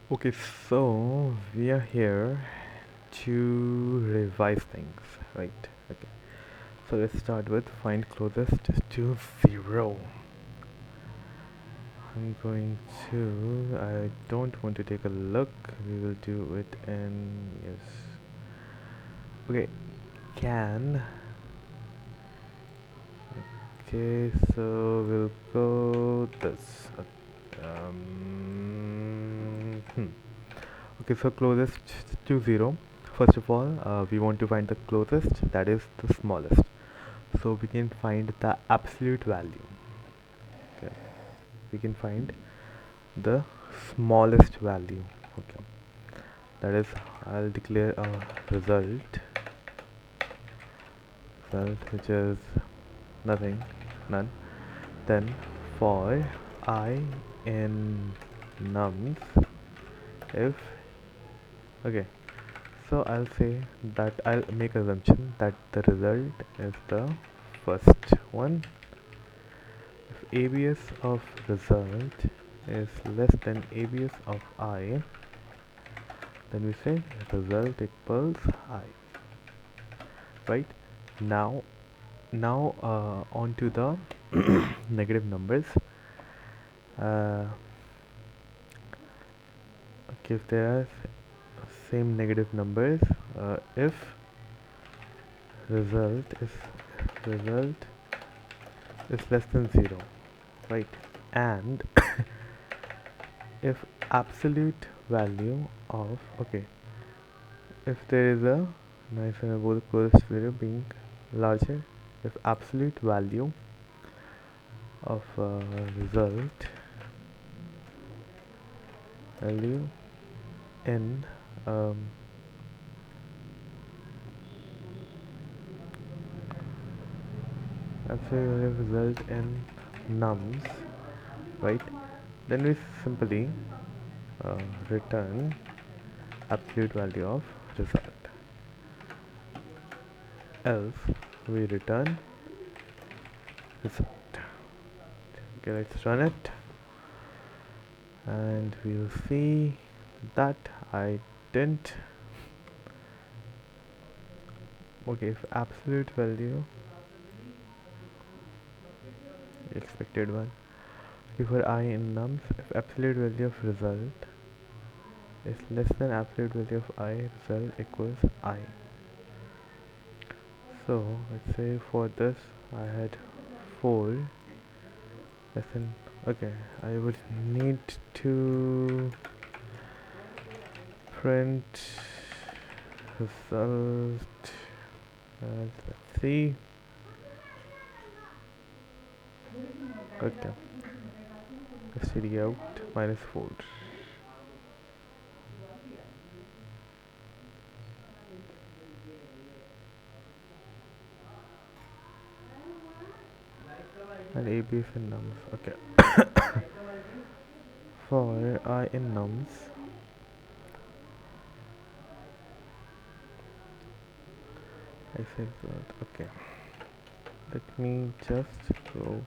Okay, so we are here to revise things, right? Okay, so let's start with find closest to 0. I'm going to, I don't want to take a look, we will do it in, yes. Okay, can, okay, so we'll go this. Okay, so closest to 0. First of all, we want to find the closest, that is the smallest. So we can find the absolute value. Okay, we can find the smallest value. Okay, that is, I'll declare a result, which is nothing, none. Then for I in nums, if okay, so I'll say that I'll make assumption that the result is the first one. If ABS of result is less than ABS of I, then we say result equals I. Right? Now, on to the negative numbers. Uh, okay, if there are same negative numbers, if result is result is less than 0, right? And if absolute value of, okay, if there is a nice and above the closest value being larger, if absolute value of result value in absolute value of result in nums, right? Then we simply return absolute value of result. Else we return result. Okay, let's run it, and we'll see that I didn't. Okay, if absolute value expected one, before I in nums, if absolute value of result is less than absolute value of I, result equals I. So let's say for this I had 4 less than, okay, I would need to print result as, let's see, okay, std out minus 4. And ABS in nums, okay. For I in nums, I said that, okay, let me just go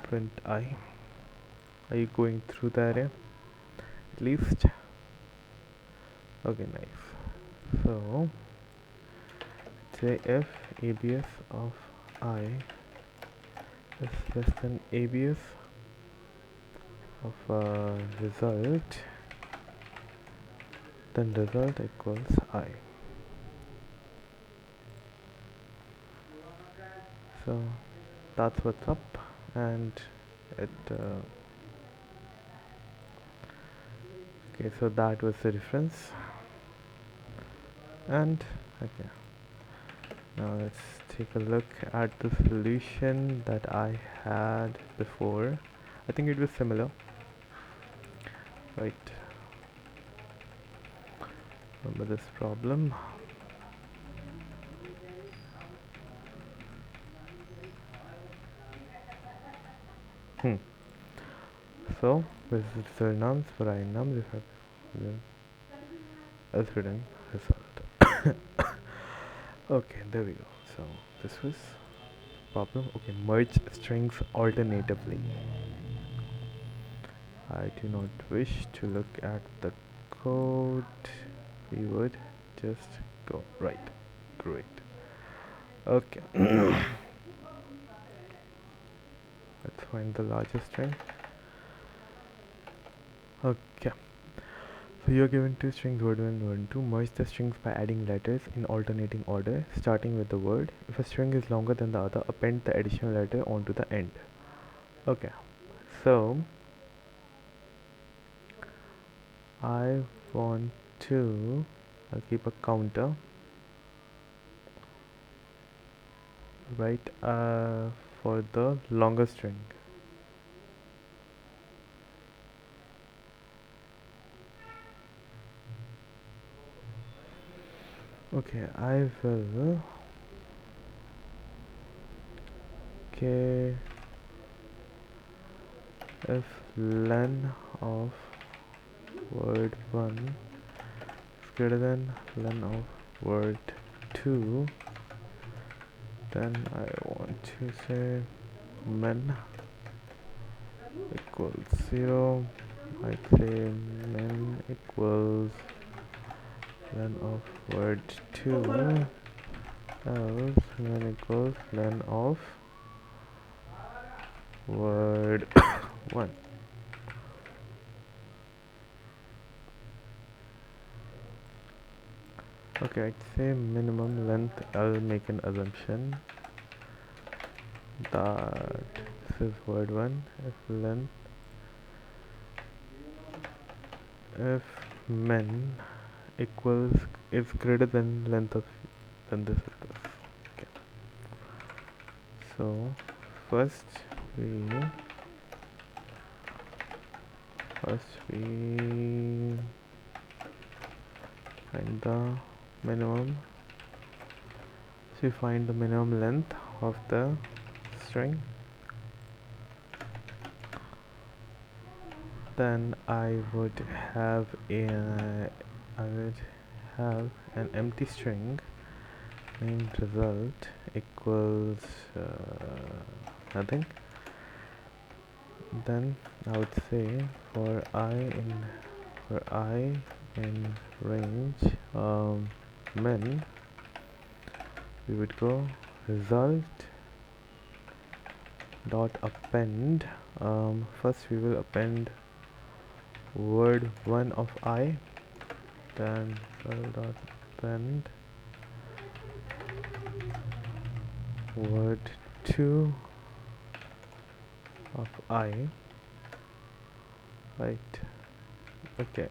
print I. Are you going through the array at least? Okay, nice. So say if ABS of I is less than ABS of result, then result equals I. So that's what's up, and it okay, so that was the difference. And okay, now let's take a look at the solution that I had before. I think it was similar, right? Remember this problem. So this is the nums for I nums if I else written result. Okay, there we go. So this was problem. Okay, merge strings alternatively. I do not wish to look at the code. We would just go right. Great. Okay. Let's find the largest string. Okay. So you're given two strings, word 1 and word 2. Merge the strings by adding letters in alternating order, starting with the word. If a string is longer than the other, append the additional letter onto the end. Okay. So I want to I'll keep a counter, right, for the longer string. Okay, I will. Okay, if len of word 1 is greater than len of word 2, then I want to say men equals 0. I'd say men equals len of word 2, else men equals len of word 1. Okay, I'd say minimum length. I'll make an assumption that this is word 1. If men equals is greater than length of then this is this. Okay. So first we find the minimum. So we find the minimum length of the string. Then I would have an empty string named result equals nothing. Then I would say for I in range men, we would go result dot append. First we will append word 1 of I, then result dot append word 2 of I. Right. Okay.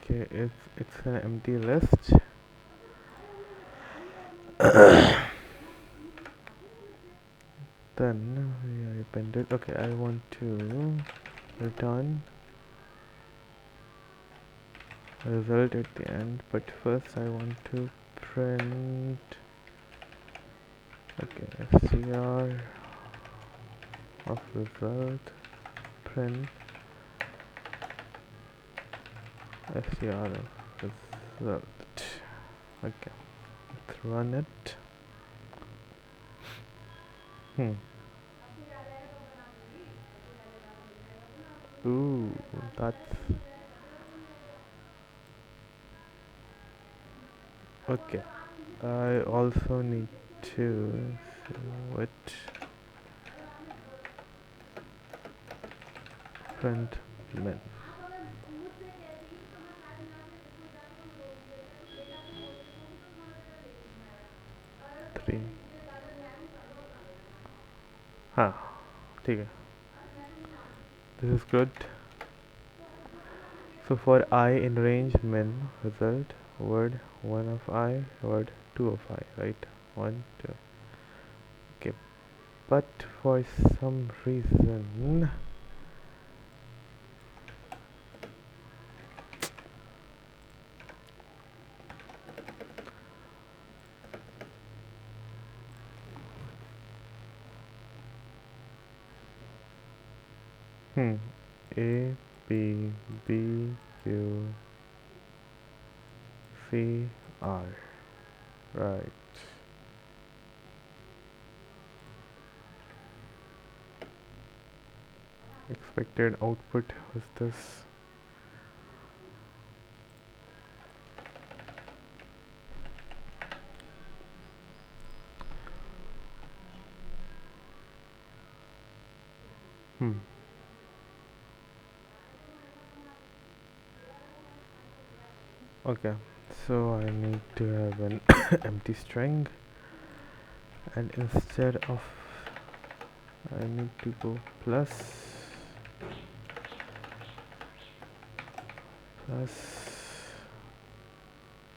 Okay, it's an empty list. Then we appended. Okay, I want to return result at the end, but first I want to print. Okay, str of result, print str of result. Okay, let's run it. Ooh, that's okay. I also need to switch print min. 3 हाँ ठीक है. This is good. So for I in range min result word 1 of I, word 2 of I, right? 1 2. Okay, but for some reason A B B Q C R, right? Expected output was this. Hmm. Okay, so I need to have an empty string, and instead of I need to go plus plus,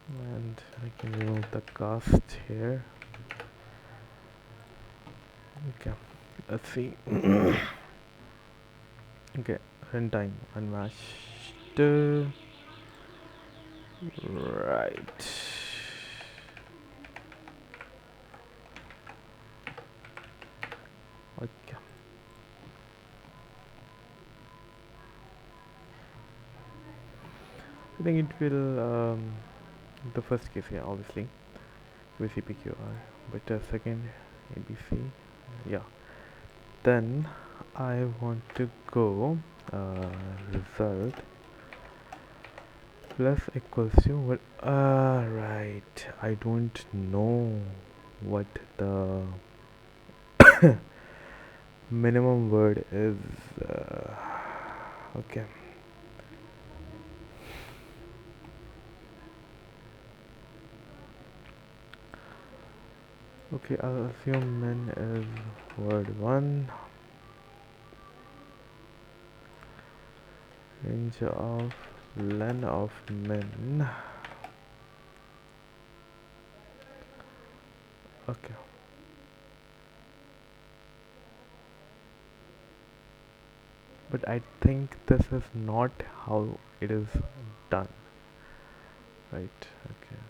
and I can remove the cast here. Okay, let's see. Okay, runtime unmatched. Right. Okay. I think it will the first case, yeah, obviously VCPQR, but second ABC, yeah. Then I want to go result plus equals to what? Right. I don't know what the minimum word is. Okay. Okay, I'll assume min is word 1, range of len of min. Okay. But I think this is not how it is done. Right, okay.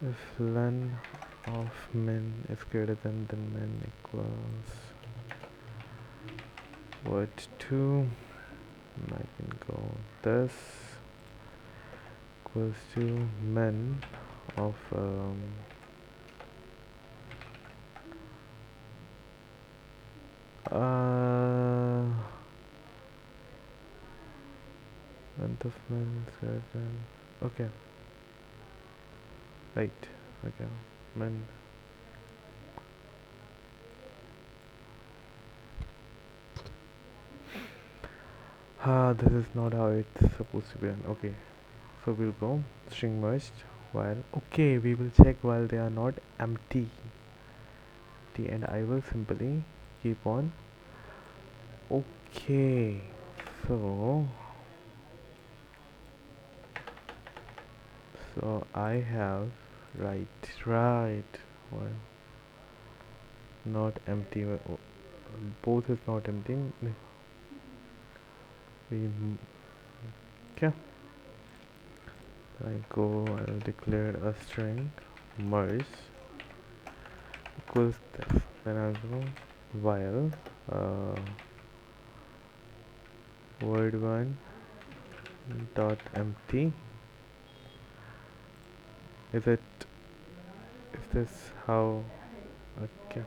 If len of min is greater than min equals what 2, I can go this equals to min of length of min is greater than, okay, right, okay, min. This is not how it's supposed to be done. Okay, so we'll go string merged while, okay, we will check while they are not empty, and I will simply keep on. Okay, so I have, right, well, not empty, both is not empty. We okay, I go, I will declare a string merge equals this, then I'll go while word1 dot empty. Is this how? Okay,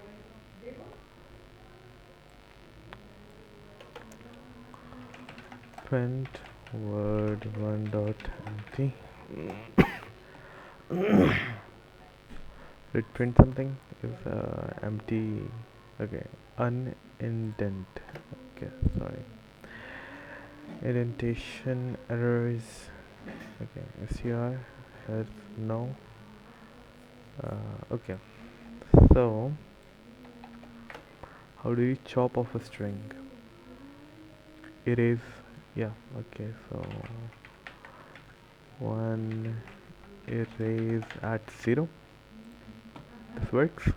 print word1 dot empty. Did print something is empty. Okay, unindent. Okay, sorry, indentation errors. Okay, SCR has no. Okay, so how do you chop off a string? Erase, yeah, okay, so one erase at 0, this works.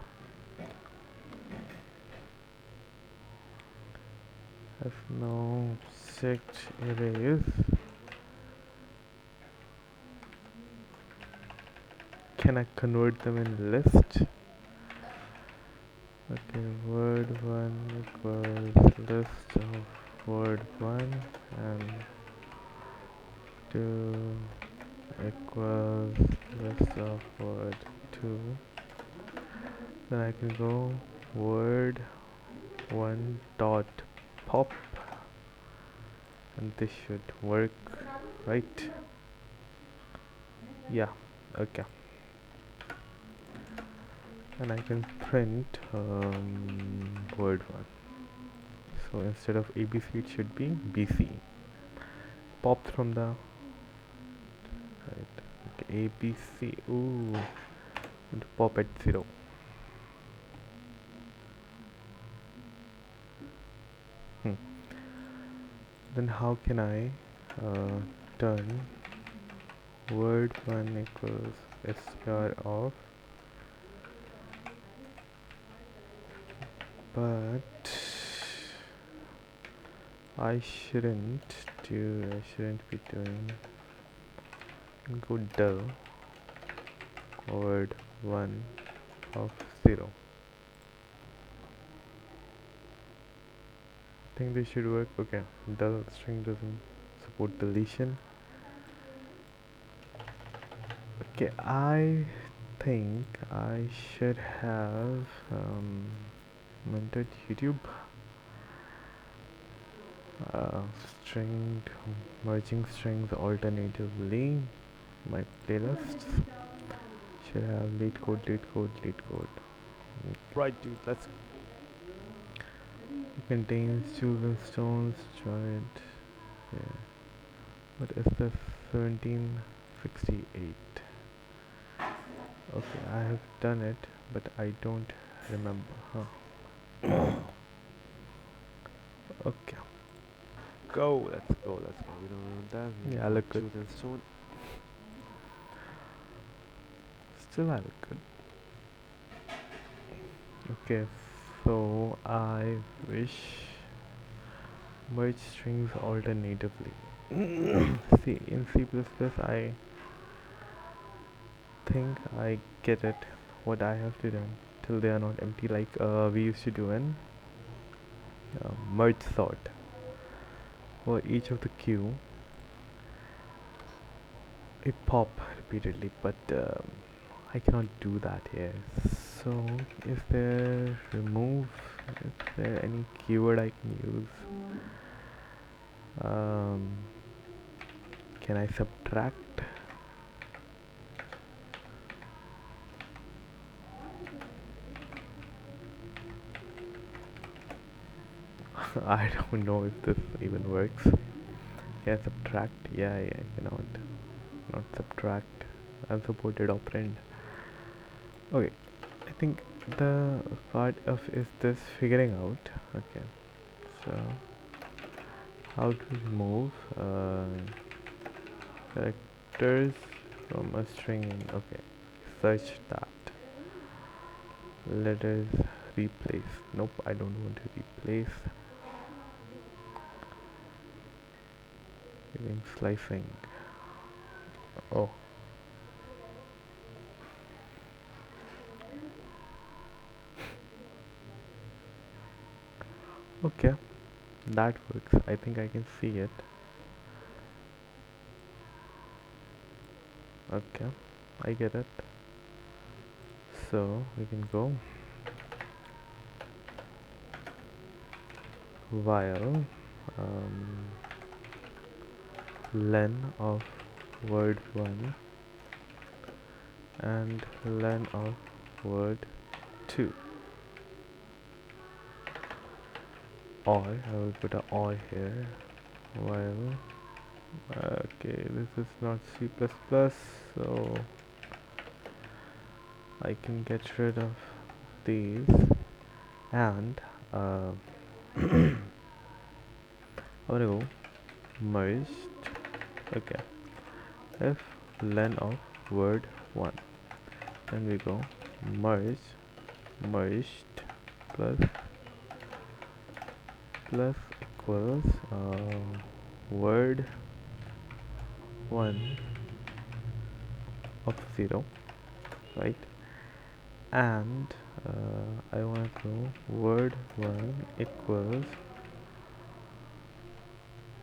Has no object erase. Can I convert them in list? Okay, word1 equals list of word1 and 2 equals list of word2. Then I can go word one dot pop, and this should work, right? Yeah, okay. And I can print word one. So instead of ABC, it should be BC. Popped from the right. Okay, ABC. Ooh, and pop at 0. Hmm. Then how can I turn word one equals str of, but I shouldn't be doing go del word one of 0. I think this should work. Okay, del string doesn't support deletion. Okay, I think I should have entered YouTube stringed merging strings alternatively. My playlists should have lead code, lead code, lead code. Right, dude, let's. It contains chosen stones, joint. Yeah. What is this? 1768. Okay, I have done it, but I don't remember. Huh. Okay, go. Let's go. Let's go. We don't want that. We Yeah, I want look good. chosen stone. Still, I look good. Okay, so I wish merge strings alternatively. See, in C++, I think I get it. What I have to do till they are not empty, like we used to do in merge sort. For each of the queue, it pop repeatedly, but I cannot do that here. So, is there remove? Is there any keyword I can use? Um, can I subtract? I don't know if this even works. Can I subtract? Yeah, I cannot. Not subtract. Unsupported operand. Okay, I think the part of is this figuring out. Okay, so how to remove characters from a string? Okay, search that. Let us replace. Nope, I don't want to replace. Giving slicing. Oh. Okay, that works. I think I can see it. Okay, I get it. So we can go while len of word 1 and len of word 2, or I will put a or here while okay, this is not C++, so I can get rid of these, and I'm gonna go merged. Okay, if len of word 1, then we go merged plus equals word 1 of 0, right? And I want to go word 1 equals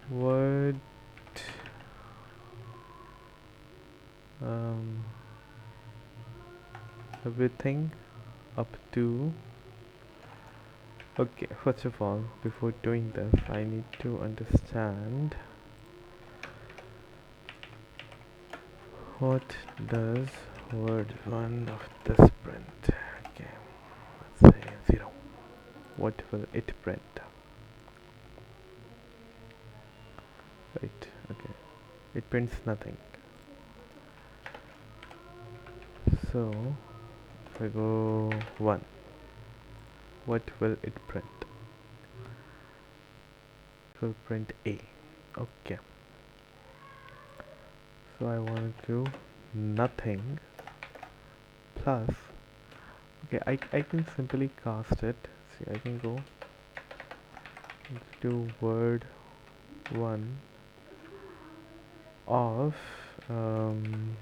word everything up to Okay, first of all, before doing this, I need to understand what does word one of this print. Okay, let's say 0. What will it print? Right, okay. It prints nothing. So, if I go 1, what will it print? It will print A. Okay. So I want to do nothing plus. Okay, I can simply cast it. See, I can go do word 1 of um,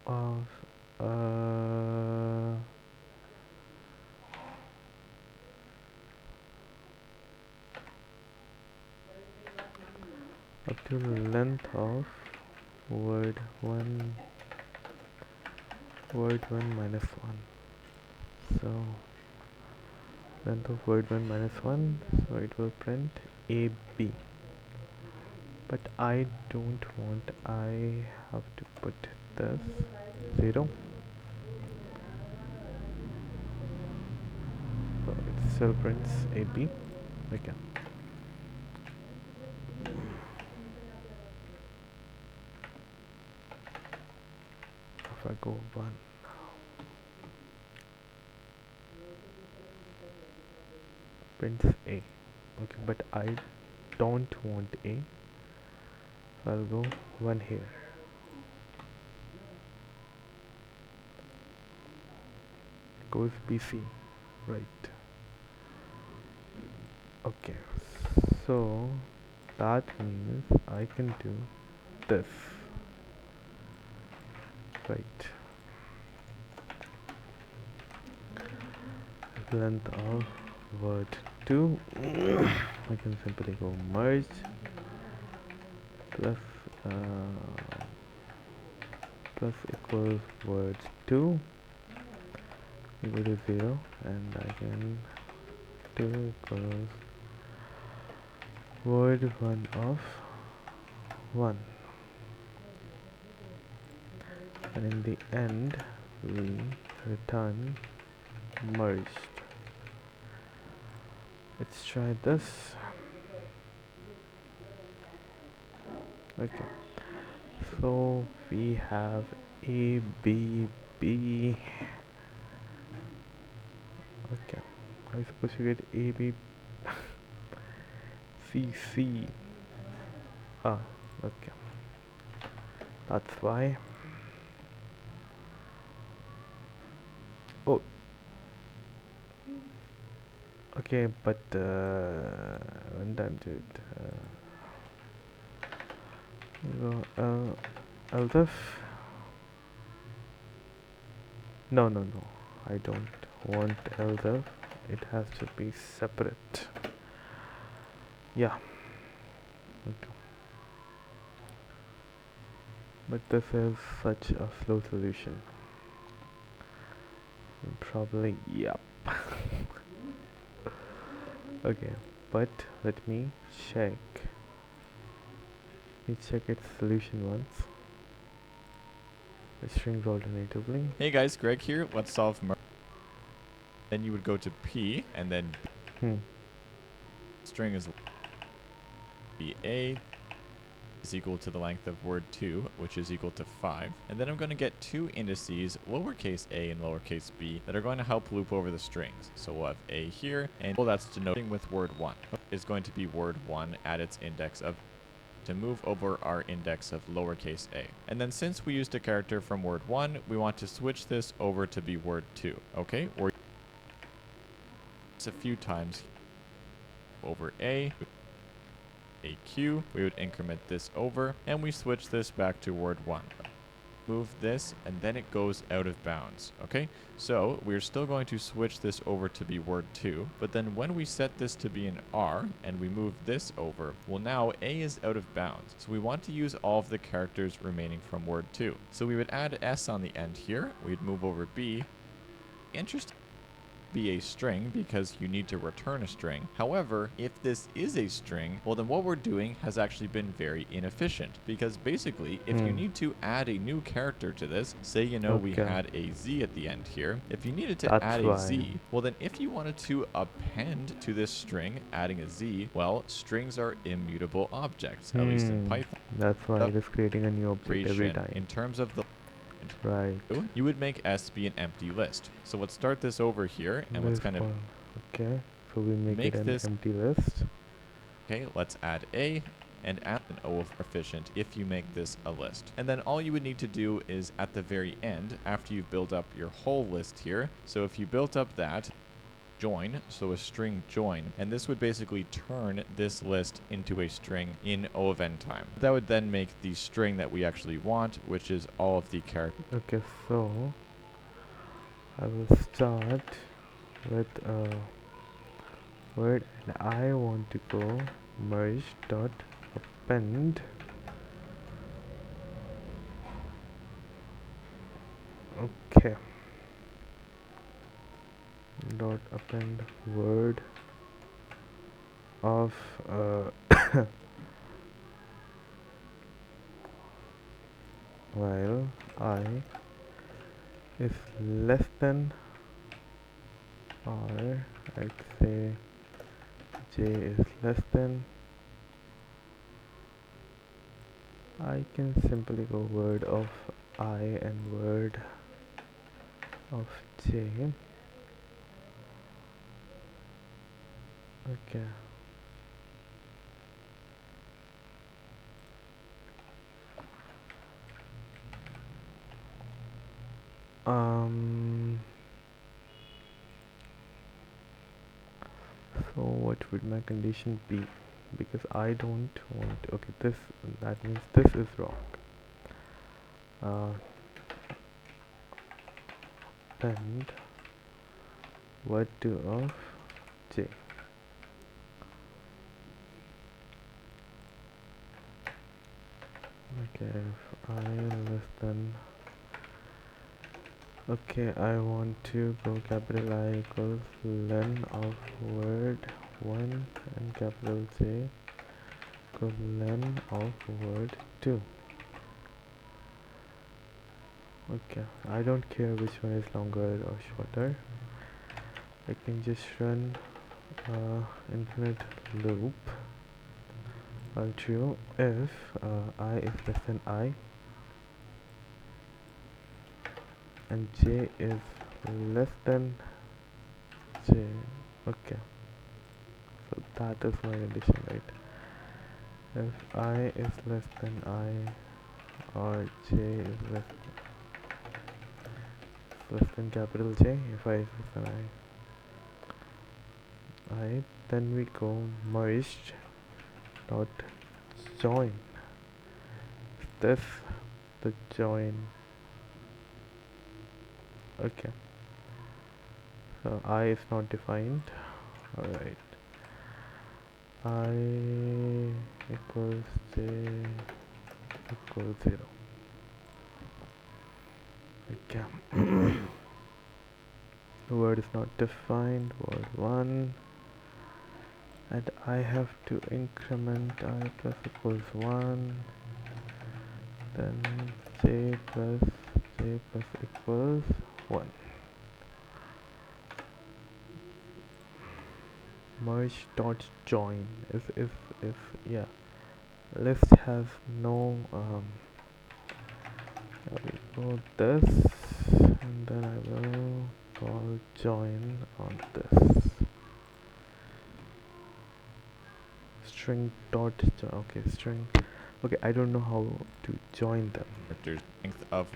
of up to the length of word 1 minus 1. So length of word 1 minus 1, so it will print AB. But I don't want, I have to put this 0. So it still prints AB. Okay. If I go 1, prints A. Okay, but I don't want A. So I'll go 1 here. Goes BC. Right. Okay. So that means I can do this. Right. Length of word 2. I can simply go merge plus plus equals word 2 equal to 0, and I can do equals word 1 of 1, and in the end we return merged. Let's try this. Okay, so we have A, B, B. Okay, I suppose you get A, B, C, C. Ah, okay, that's why. Oh, okay, but one time to it. Elzef? No, no, no. I don't want Elzef. It has to be separate. Yeah. Okay. But this is such a slow solution. Probably, yep. Okay, but let me check. Let me check its solution once. The strings alternatively. Hey guys, Greg here. Let's solve then you would go to P and then string is BA is equal to the length of word 2, which is equal to 5. And then I'm going to get two indices, lowercase a and lowercase b, that are going to help loop over the strings. So we'll have a here, and well, that's denoting with word 1 is going to be word 1 at its index of to move over our index of lowercase a. And then since we used a character from word 1, we want to switch this over to be word 2. Okay? Or a few times over AQ, we would increment this over, and we switch this back to word 1. move this, and then it goes out of bounds. Okay, so we're still going to switch this over to be word 2, but then when we set this to be an R and we move this over, well, now A is out of bounds. So we want to use all of the characters remaining from word 2. So we would add S on the end here. We'd move over B. Interesting. Be a string because you need to return a string. However, if this is a string, well, then what we're doing has actually been very inefficient, because basically if you need to add a new character to this, say we Okay. had a Z at the end here, if you needed to That's add a why. Z, well, then if you wanted to append to this string adding a Z, well, strings are immutable objects, at least in Python. That's why it is creating a new object every In time. terms of the Right. you would make S be an empty list. So let's start this over here, and let's This kind of one. Okay. So we make make it an this empty list. Okay, let's add A and add an O efficient if you make this a list. And then all you would need to do is at the very end, after you've built up your whole list here, so if you built up that, join, so a string join, and this would basically turn this list into a string in O of n time. That would then make the string that we actually want, which is all of the characters. Okay, so I will start with a word and I want to go merge dot append. Okay. Dot append word of while I is less than, or I'd say j is less than, I can simply go word of I and word of j. Okay. So what would my condition be? Because I don't want, okay, this, that means this is wrong. Append word 2 of j. Okay, if I less than, okay, I want to go capital I equals len of word 1 and capital J equals len of word 2. Okay, I don't care which one is longer or shorter. I can just run infinite loop while true if I is less than I and j is less than j. Okay, so that is my condition, right? If I is less than I or j is less than capital J, if I is less than I, then we go merged dot join. Is this the join? Okay, so I is not defined. Alright, I equals j equals 0. Okay. The word is not defined, word 1, and I have to increment I plus equals 1, then j plus equals 1. Merge dot join is if yeah, list has no I will go this and then I will call join on this string dot join. Okay, string. Okay, I don't know how to join them. Characters length of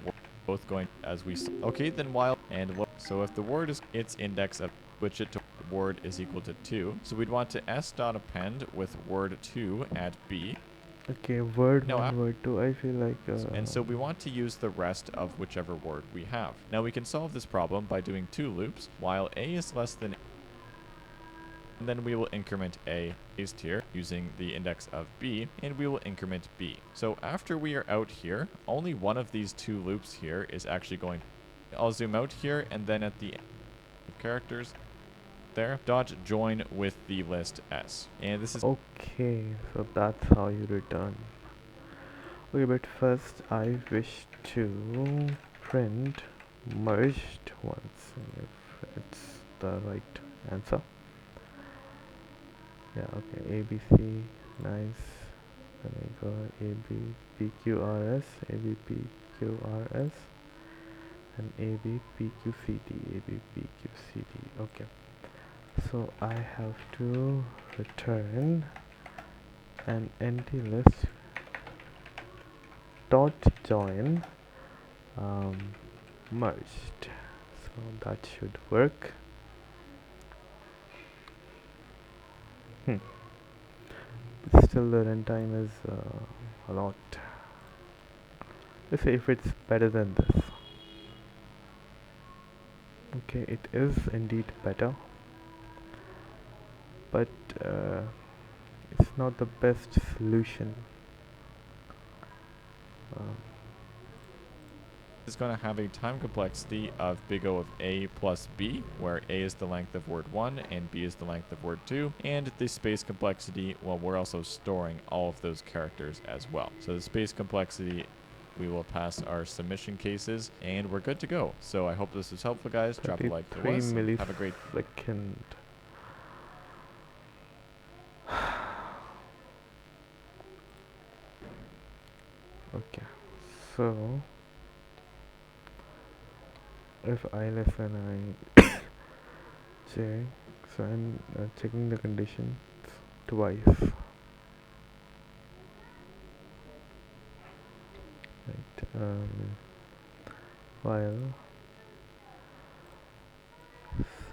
both going as we okay, then while and so if the word is its index of, switch it to word is equal to 2, so we'd want to s dot append with word 2 at b, Okay, word Now, 1, word 2. I feel like. and so we want to use the rest of whichever word we have. Now we can solve this problem by doing 2 loops. While a is less than, and then we will increment a is here using the index of b, and we will increment b. So after we are out here, only one of these 2 loops here is actually going. I'll zoom out here, and then at the end of characters there, dot join with the list s. And this is Okay, so that's how you return. Okay, but first I wish to print merged ones if it's the right answer. Yeah, okay, ABC, nice. Then we got ABPQRS, ABPQRS, and ABPQCD, ABPQCD. Okay, so I have to return an empty list dot join merged. So that should work. Hmm. But still, the runtime is a lot. Let's see if it's better than this. Okay, it is indeed better, but uh, it's not the best solution. Uh, is going to have a time complexity of big O of a plus b, where a is the length of word 1 and b is the length of word 2, and the space complexity, well, we're also storing all of those characters as well. So the space complexity, we will pass our submission cases, and we're good to go. So I hope this was helpful, guys. Drop a like if it 33 was, and have a great millisecond. Okay, so if I less than I check, so I'm checking the conditions twice. Right, while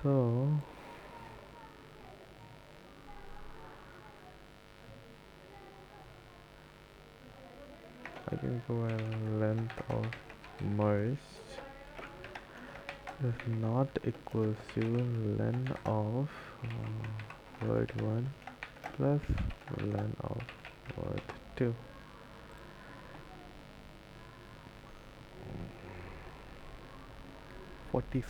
so I can go length of merged is not equals to len of word 1 plus len of word 2. $46.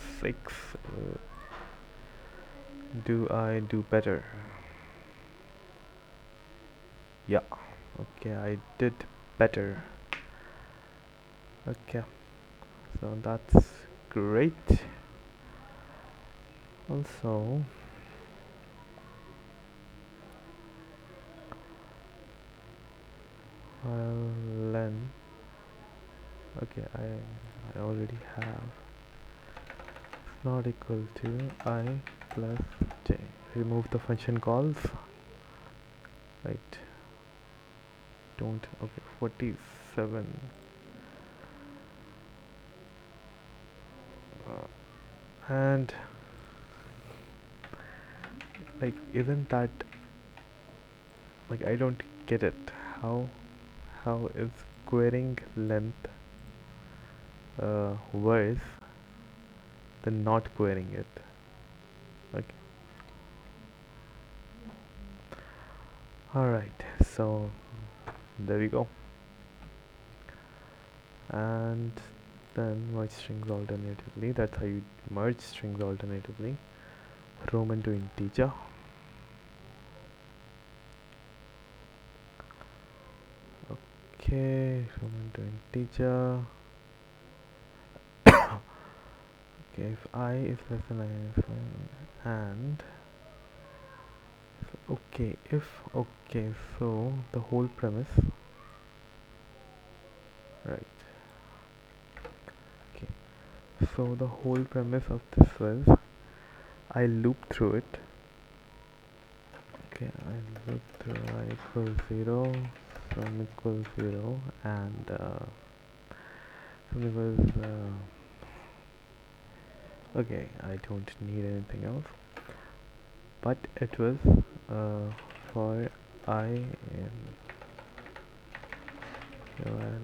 Do I do better? Yeah. Okay, I did better. Okay, so that's great. Also, len. Okay, I already have. It's not equal to I plus j. Remove the function calls. Right. Don't. Okay, 47. And like, isn't that like, I don't get it. How is querying length worse than not querying it? Okay. Alright, so there we go. And then merge strings alternatively. That's how you merge strings alternatively. Roman to integer. Okay, Roman to integer. Okay, if I is less than I, and okay, so the whole premise, right? Okay, so the whole premise of this was I loop through it. Okay, I loop through I equals 0, sum equals 0, and something was okay. I don't need anything else, but it was for I in well,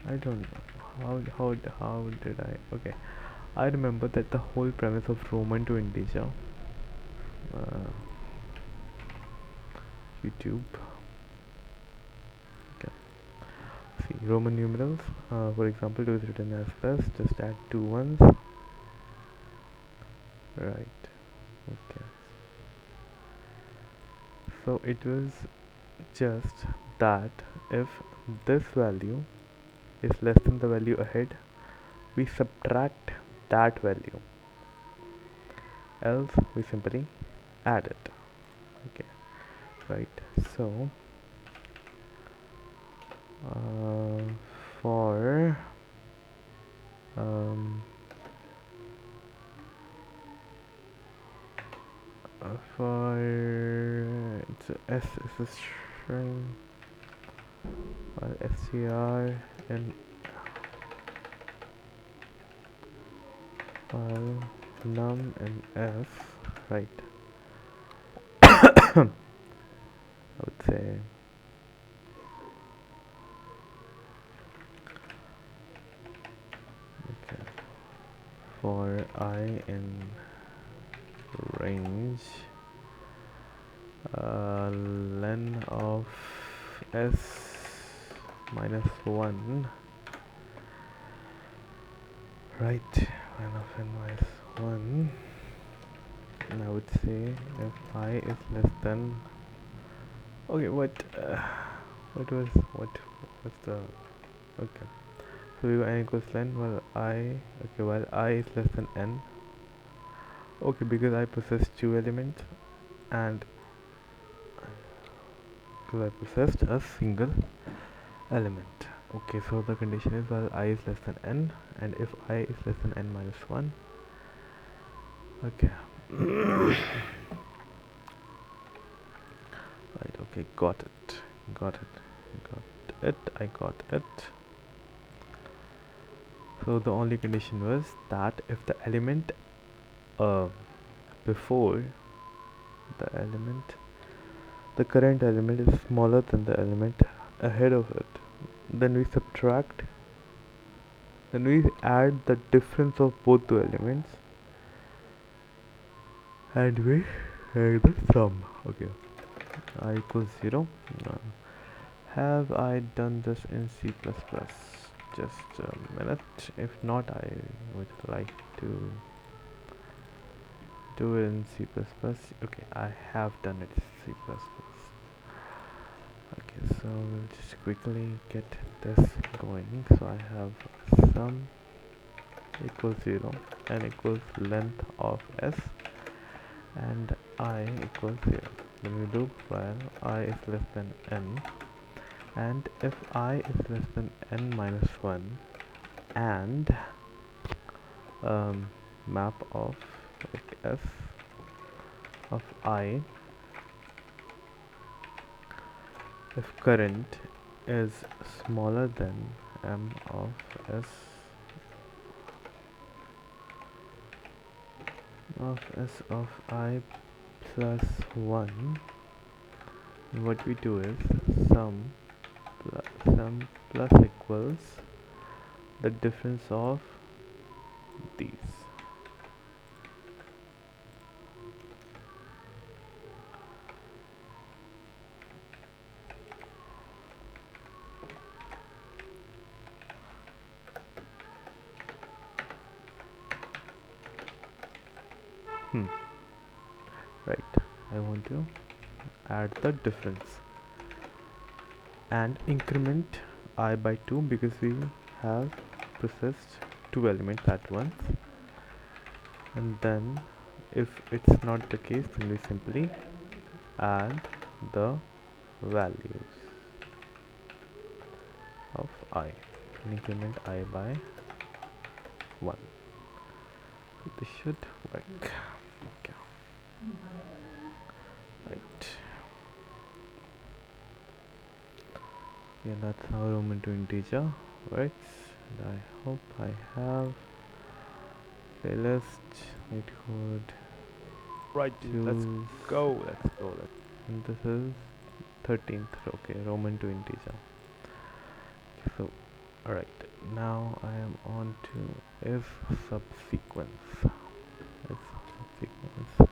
I don't know how did I. Okay, I remember that the whole premise of Roman to integer. Uh, YouTube. Okay. See Roman numerals. For example, 2 is written as plus. Just add two ones. Right. Okay. So it was just that if this value is less than the value ahead, we subtract that value. Else, we simply add it. Okay. Right. So uh, for um, for it's S is a string, while str and while num and s, right? I would say okay, for I in range len of s minus 1, right? Len of n minus 1, and I would say if I is less than, okay, what was what's the, okay, so we go n equals len while I, okay, while I is less than n, okay, because I possess two elements and because I possessed a single element. Okay, so the condition is while I is less than n, and if I is less than n minus 1. Okay. Right, okay, got it. Got it. Got it. I got it. So the only condition was that if the element uh, before the element, the current element is smaller than the element ahead of it, then we subtract, then we add the difference of both the elements and we add the sum. Okay, I equals 0. Have I done this in C++? Just a minute. If not, I would like to do it in C++. Okay, I have done it in C++. Okay, so we'll just quickly get this going. So I have sum equals 0 and equals length of s and I equals 0. Then we loop while I is less than n, and if I is less than n minus 1 and map of like s of I, if current is smaller than m of s of I plus 1, what we do is sum plus equals the difference of these. Right, I want to add the difference and increment I by 2 because we have processed two elements at once, and then if it's not the case, then we simply add the values of I and increment I by 1. So this should work. Okay. Right. Yeah, that's how Roman to integer works. And I hope I have a list. It could Right, dude. Let's choose, go. Let's go. and this is 13th. Okay, Roman to integer. Okay, so alright, now I am on to if subsequence. If subsequence.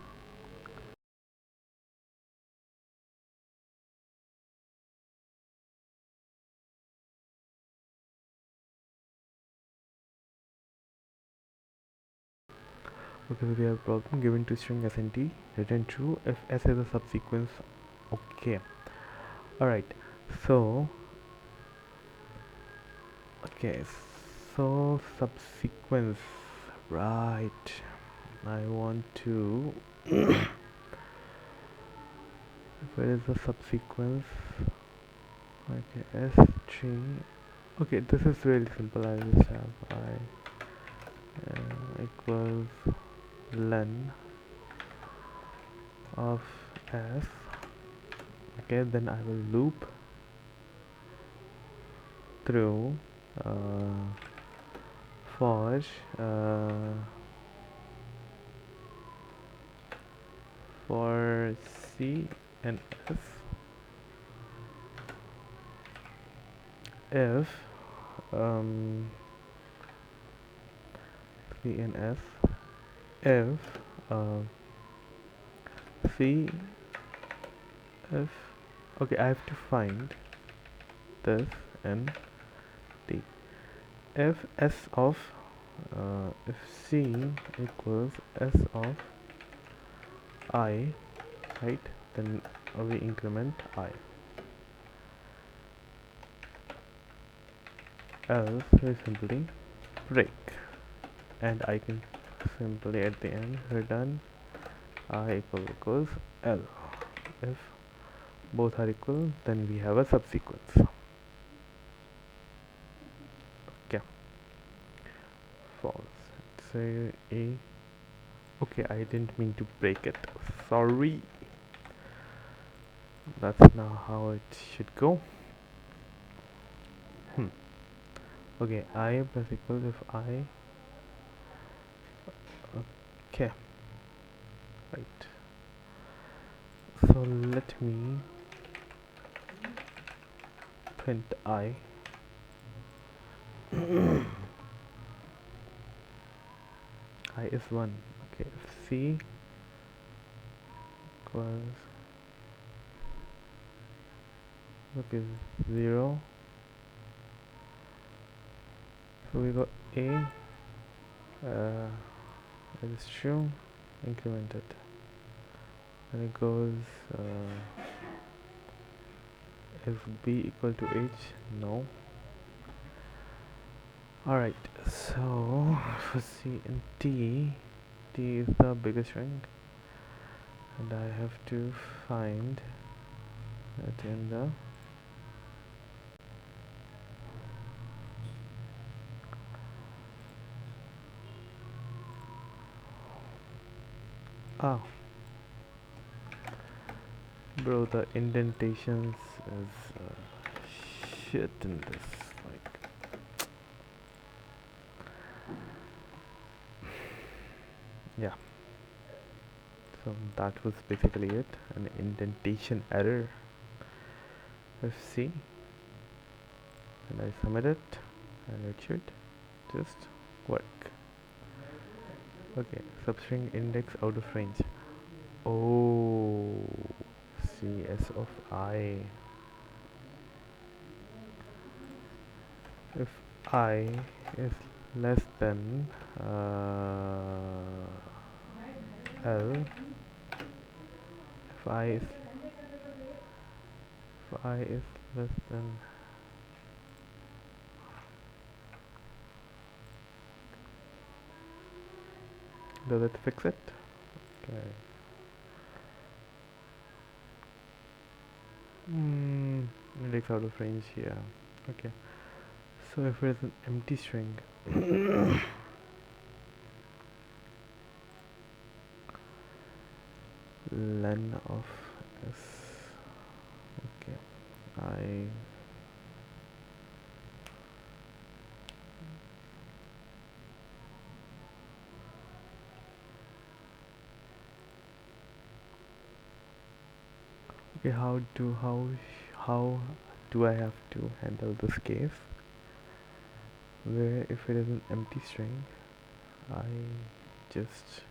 Okay, so we have a problem given to string SNT, return true if S is a subsequence. Okay, alright, so okay, so subsequence, right? I want to if it is a subsequence, okay, S3. Okay, this is really simple. I just have I equals len of S. Okay, then I will loop through uh, for uh, for C and S if um, C and S if uh, C if okay, I have to find this and D if S of if C equals S of I, right, then we increment I, else we simply break, and I can simply at the end return I equals L. If both are equal, then we have a subsequence. Okay, false. Say A. Okay, I didn't mean to break it. Sorry. That's not how it should go. Okay, I plus equals if I. Okay, right. So let me print I. I is 1. Okay, if C equals okay 0, so we got A is true, increment it, and it goes is B equal to H? No. Alright, so for C and T, T is the biggest string, and I have to find it in the ah bro, the indentations is shit in this, like, yeah, so that was basically it, an indentation error. If C, and I submit it, and it should just work. Okay, substring index out of range. Oh, CS of I. If I is less than L, if I is less than, does it fix it? Okay. Index out of range, yeah. Okay. So if it is an empty string, len of s. Okay, I Okay, how do I have to handle this case where if it is an empty string, I just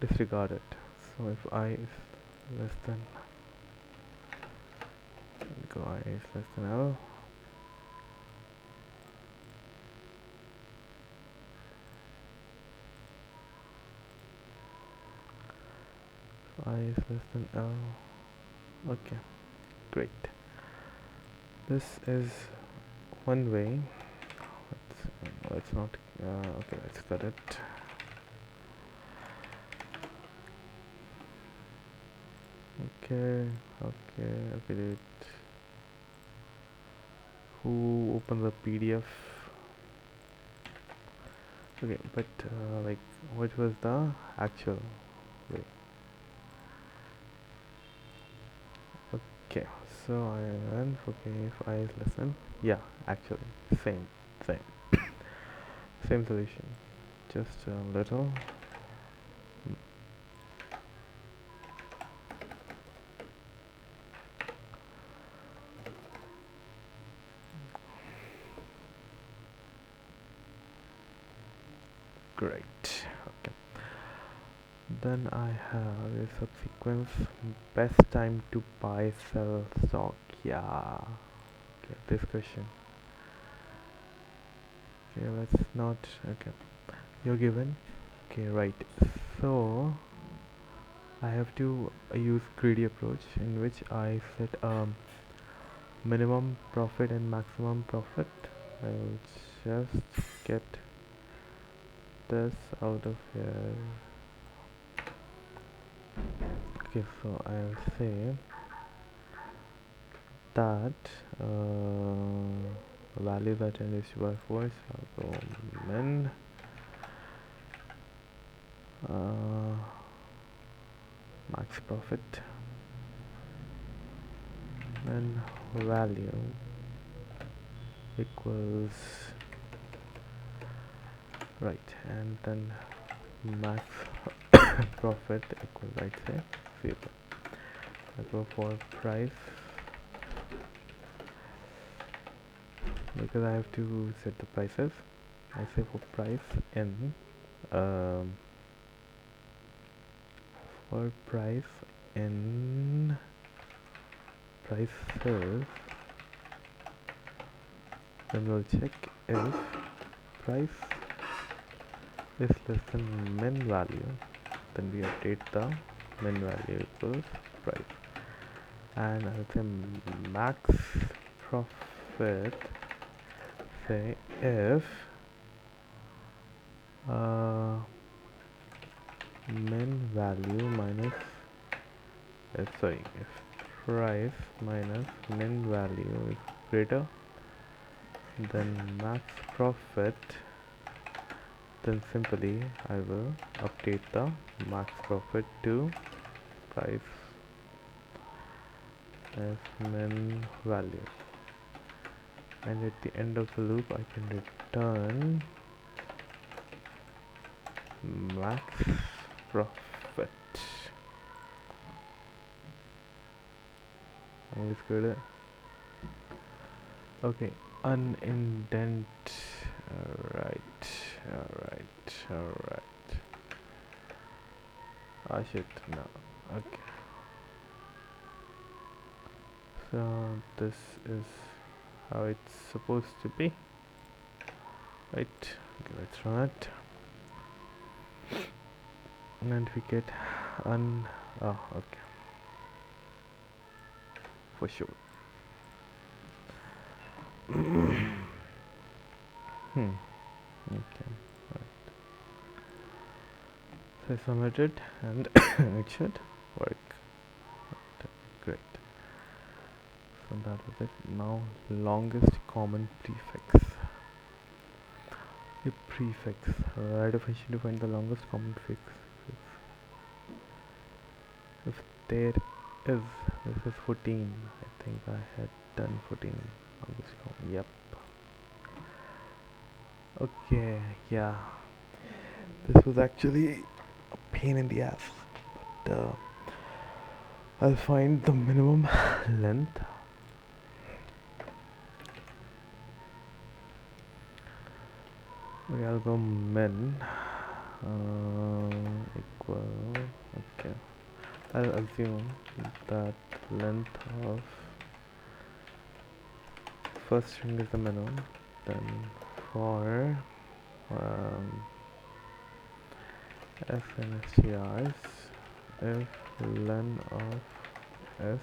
disregard it. So if I is less than go I is less than L, I is less than L. Okay, great. This is one way. Let's not. Okay, let's cut it. Okay, okay, dude. Who opened the PDF? Okay, but like, what was the actual way? Okay, so I run. Okay, if I is less than, yeah, actually, same, same, same solution. Just a little. Great. Okay. Then I have a subsequence. Best time to buy, sell stock. Yeah. Okay, this question. Okay, let's not. Okay, you're given. Okay, right. So I have to use greedy approach in which I set minimum profit and maximum profit. I'll just get this out of here. Okay, so I'll say that value that end is by 4, so I'll go min max profit and value equals right, and then max profit equals right, say 0. I go for price because I have to set the prices. I say for price in um, for price in prices, then we'll check if price is less than min value, then we update the min value equals price, and I'll say max profit, say if min value minus sorry, if price minus min value is greater than max profit, then simply I will update the max profit to price as min value, and at the end of the loop I can return max profit. Is good. Okay, unindent. Alright, alright. Ah shit, no. Okay. So this is how it's supposed to be. Right. Okay, let's run it. And we get oh okay. For sure. Okay. Right. So I submitted and it should work. Great. So that was it. Now longest common prefix. A prefix. Write a function to find the longest common prefix. If there is, this is 14. I think I had done 14. Longest common. Yep. Okay. Yeah. This was actually a pain in the ass, but I'll find the minimum length. Okay, I'll go min equal. Okay, I'll assume that length of first string is the minimum. Then for SNSTRs, if len of s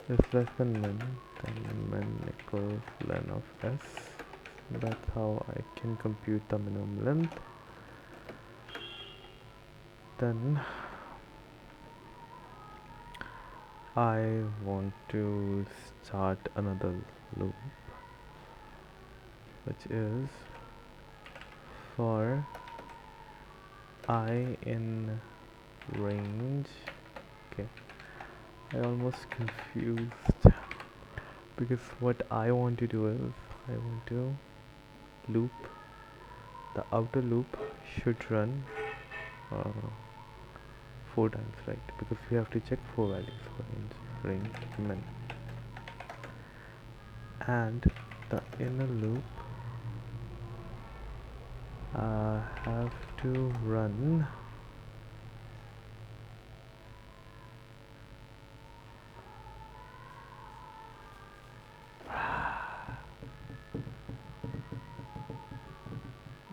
is less than min, then min equals len of s. That's how I can compute the minimum length. Then I want to start another loop, which is for I in range. Okay, I almost confused because what I want to do is I want to loop, the outer loop should run uh, 4 times, right? Because we have to check 4 values for range min, and the inner loop have to run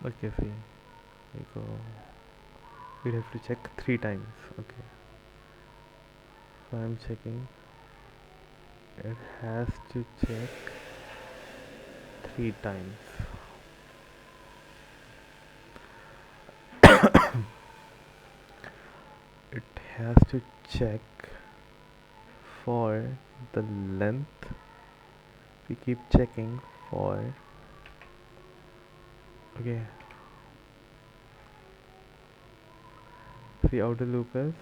okay, see, we go, we have to check 3 times. Okay, so I'm checking, it has to check 3 times. It has to check for the length, we keep checking for, okay, the outer loop is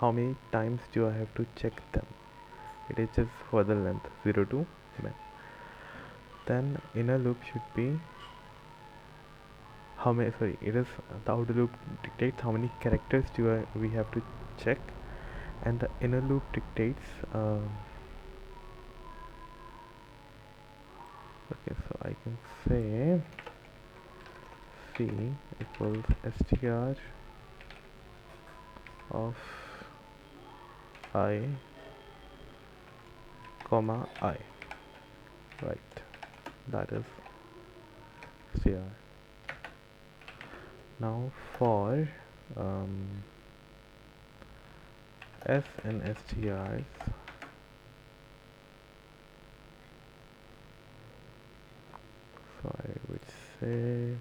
how many times do I have to check them. It is just for the length 0 to min. Then inner loop should be how many, sorry, it is the outer loop dictates how many characters we have to check, and the inner loop dictates okay, so I can say c equals str of I comma I, right? That is str. Now for s and strs, so I would say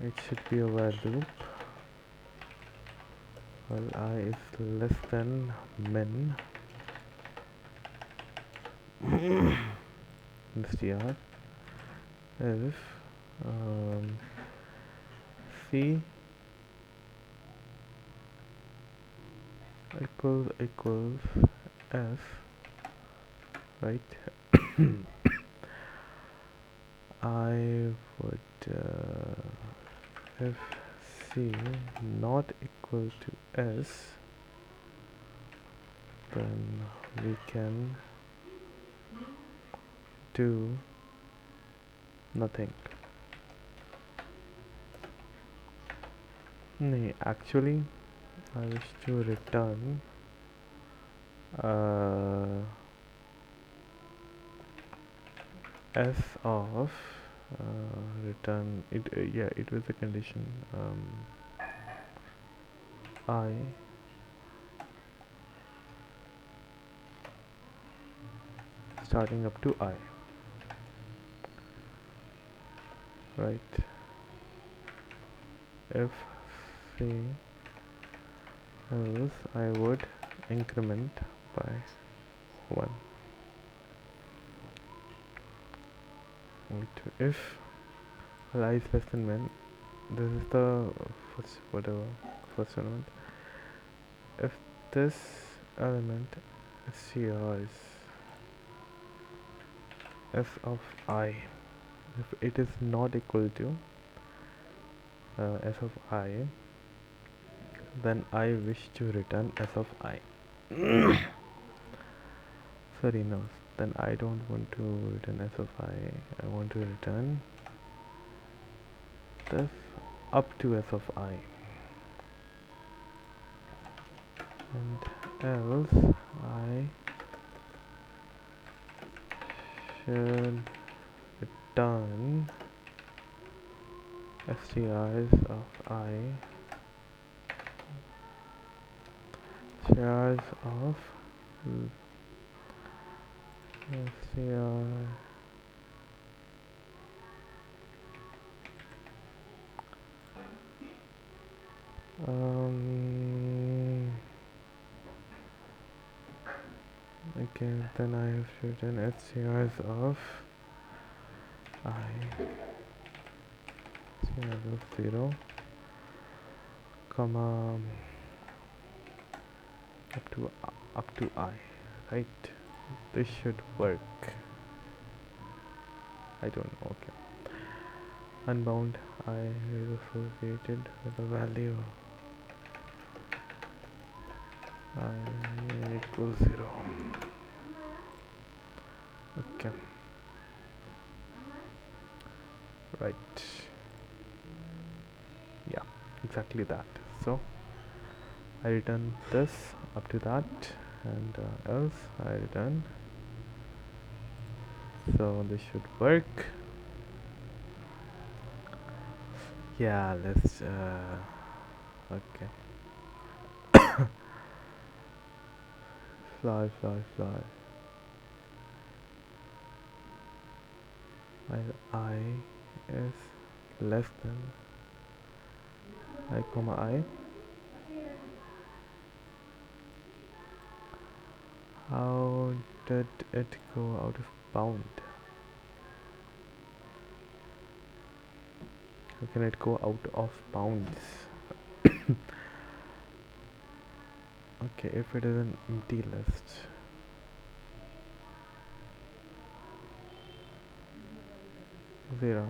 it should be a while loop while I is less than min str if c equals s, right? I would if c not equal to s, then we can do nothing. No, actually I wish to return s of return it, yeah, it was a condition, I starting up to I, right? If c else I would increment by 1. If I is less than min, this is the first, whatever, first element. If this element is s of I, if it is not equal to s of I, then I wish to return s of I. Sorry, no. Then I don't want to return s of I. I want to return this up to s of I. And else I should return strs of I, strs of str um okay, then I have written strs of I, strs of 0 comma up to I, right? This should work. I don't know. Okay, unbound I is associated with a value I equals 0. Okay, right. Yeah, exactly that. So I return this up to that, and else I return. So this should work. Yeah, let's okay. Fly while I is less than I comma I. How did it go out of bound? How can it go out of bounds? Okay, if it is an empty list. 0.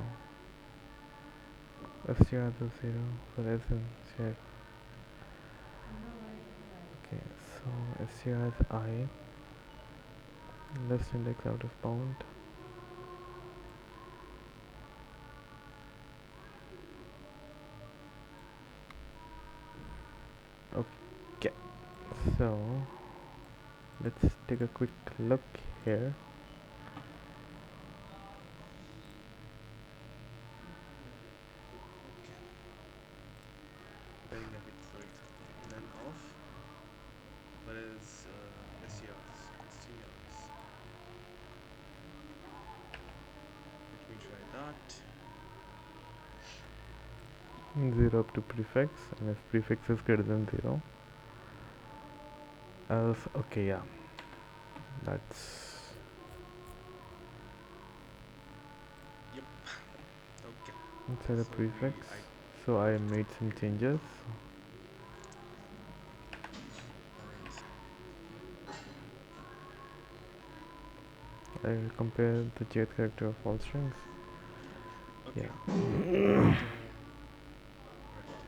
str of 0 for essence check. Okay, so str is I, list index out of bound. Okay, so let's take a quick look here. Pairing a bit, so it's okay. None of what is STRs. Let me try that. 0 up to prefix, and if prefix is greater than 0, else okay, yeah, that's Yep. Okay. inside a So prefix. I So I made some changes. nice. I will compare the jth character of all strings. Okay. Yeah. But right,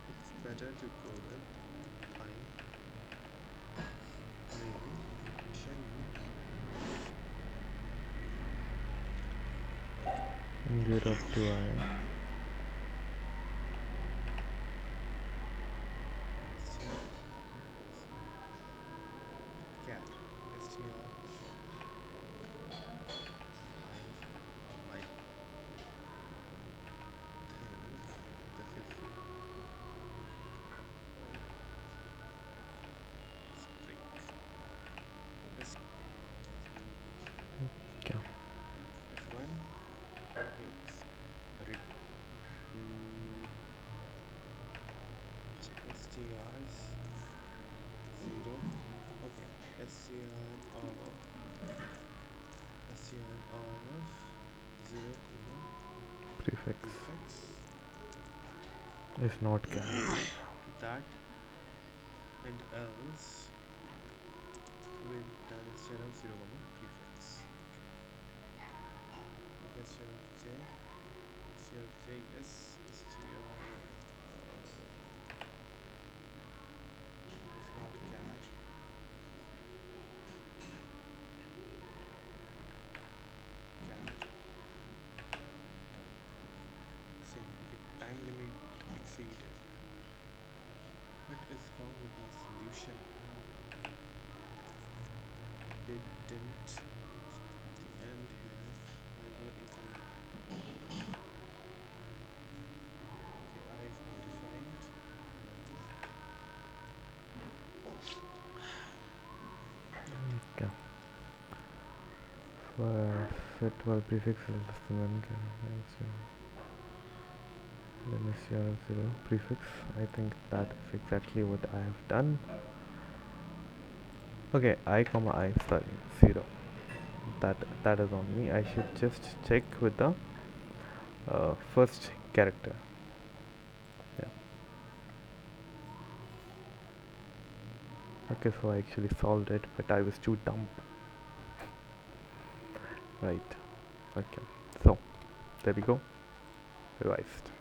it's better to go with I mention. Okay. 0 up to I. STR char STR I might think this is string. This Okay. F1 is read STRs 0. Okay, STR of 0 comma Prefix prefix is not char. that and else with that STR of 0 comma prefix. Okay, STR of j, STR of j is STR succeeded. What is wrong with my solution? It didn't. The end here. Never include. Okay, I've modified. Okay. For set well prefix is the one then is your 0 prefix. I think that is exactly what I have done. Okay, I comma I, sorry, 0. That is on me. I should just check with the first character. Yeah. Okay, so I actually solved it, but I was too dumb. Right. Okay. So there we go. Revised.